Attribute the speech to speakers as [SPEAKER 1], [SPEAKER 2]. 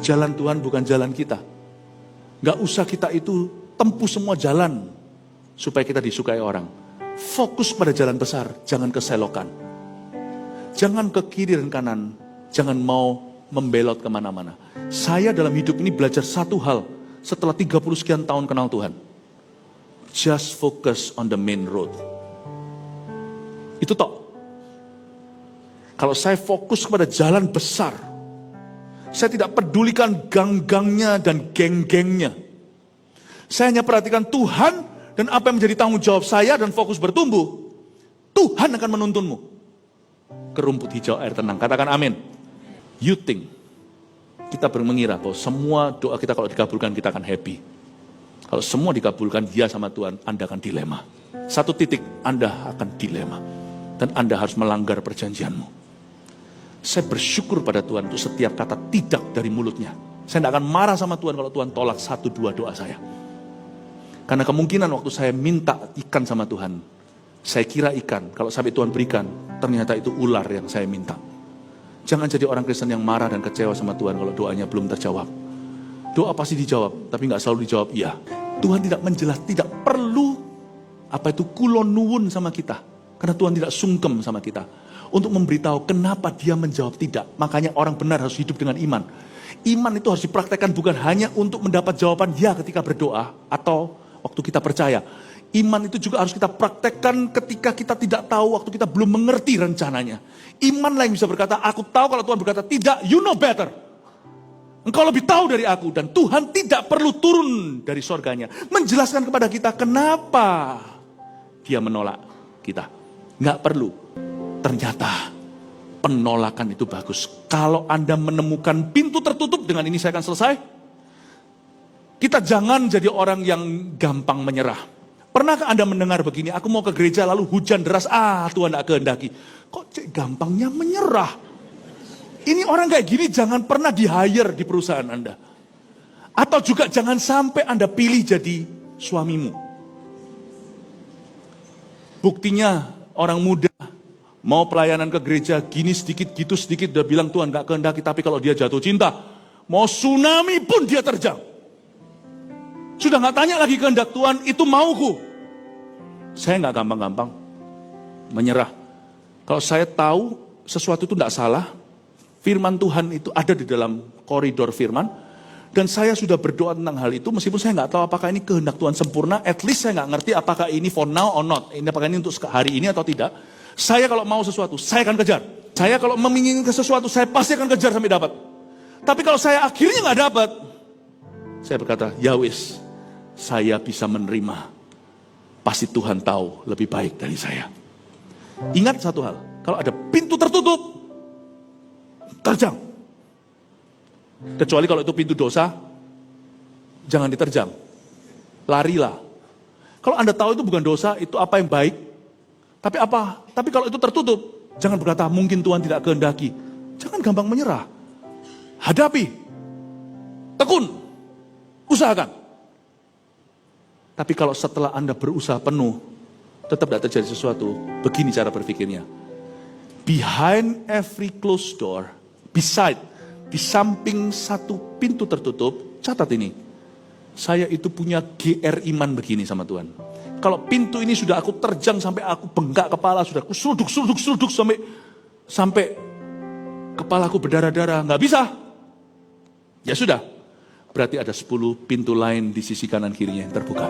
[SPEAKER 1] jalan Tuhan bukan jalan kita. Gak usah kita itu tempuh semua jalan supaya kita disukai orang. Fokus pada jalan besar, jangan keselokan. Jangan ke kiri dan kanan, jangan mau membelot kemana-mana. Saya dalam hidup ini belajar satu hal setelah 30 sekian tahun kenal Tuhan. Just focus on the main road. Itu toh. Kalau saya fokus kepada jalan besar, saya tidak pedulikan gang-gangnya dan geng-gengnya. Saya hanya perhatikan Tuhan dan apa yang menjadi tanggung jawab saya dan fokus bertumbuh. Tuhan akan menuntunmu ke rumput hijau air tenang. Katakan amin. You think, kita mengira bahwa semua doa kita kalau dikabulkan kita akan happy. Kalau semua dikabulkan dia sama Tuhan, Anda akan dilema. Satu titik Anda akan dilema. Dan Anda harus melanggar perjanjianmu. Saya bersyukur pada Tuhan untuk setiap kata tidak dari mulutnya. Saya tidak akan marah sama Tuhan kalau Tuhan tolak 1-2 doa saya. Karena kemungkinan waktu saya minta ikan sama Tuhan, saya kira ikan, kalau sampai Tuhan berikan, ternyata itu ular yang saya minta. Jangan jadi orang Kristen yang marah dan kecewa sama Tuhan kalau doanya belum terjawab. Doa pasti dijawab, tapi nggak selalu dijawab iya. Tuhan tidak menjelas, tidak perlu kulon nuwun sama kita. Karena Tuhan tidak sungkem sama kita. Untuk memberitahu kenapa dia menjawab tidak. Makanya orang benar harus hidup dengan iman. Iman itu harus dipraktekkan bukan hanya untuk mendapat jawaban ya ketika berdoa atau waktu kita percaya. Iman itu juga harus kita praktekkan ketika kita tidak tahu, waktu kita belum mengerti rencananya. Iman lah yang bisa berkata, aku tahu kalau Tuhan berkata tidak, you know better. Engkau lebih tahu dari aku dan Tuhan tidak perlu turun dari surganya. Menjelaskan kepada kita kenapa dia menolak kita. Nggak perlu. Ternyata penolakan itu bagus. Kalau Anda menemukan pintu tertutup, dengan ini saya akan selesai. Kita jangan jadi orang yang gampang menyerah. Pernahkah Anda mendengar begini, aku mau ke gereja lalu hujan deras, Tuhan tidak kehendaki. Kok gampangnya menyerah? Ini orang kayak gini jangan pernah di-hire di perusahaan Anda. Atau juga jangan sampai Anda pilih jadi suamimu. Buktinya orang muda mau pelayanan ke gereja, gini sedikit, gitu sedikit, udah bilang Tuhan gak kehendaki, tapi kalau dia jatuh cinta, mau tsunami pun dia terjang. Sudah gak tanya lagi kehendak Tuhan, itu mauku. Saya gak gampang-gampang menyerah. Kalau saya tahu sesuatu itu gak salah, firman Tuhan itu ada di dalam koridor firman, dan saya sudah berdoa tentang hal itu, meskipun saya gak tahu apakah ini kehendak Tuhan sempurna, at least saya gak ngerti apakah ini for now or not, apakah ini untuk hari ini atau tidak. Saya kalau mau sesuatu, saya akan kejar. Saya kalau menginginkan sesuatu, saya pasti akan kejar sampai dapat. Tapi kalau saya akhirnya nggak dapat, saya berkata, ya wis, saya bisa menerima. Pasti Tuhan tahu lebih baik dari saya. Ingat satu hal, kalau ada pintu tertutup, terjang. Kecuali kalau itu pintu dosa, jangan diterjang. Larilah. Kalau Anda tahu itu bukan dosa, itu apa yang baik, Tapi kalau itu tertutup, jangan berkata mungkin Tuhan tidak kehendaki. Jangan gampang menyerah. Hadapi. Tekun. Usahakan. Tapi kalau setelah Anda berusaha penuh, tetap tidak terjadi sesuatu, begini cara berpikirnya. Behind every closed door, di samping satu pintu tertutup, catat ini. Saya itu punya GR iman begini sama Tuhan. Kalau pintu ini sudah aku terjang sampai aku bengkak kepala, sudah aku seruduk sampai kepalaku berdarah-darah, nggak bisa. Ya sudah, berarti ada 10 pintu lain di sisi kanan kirinya yang terbuka.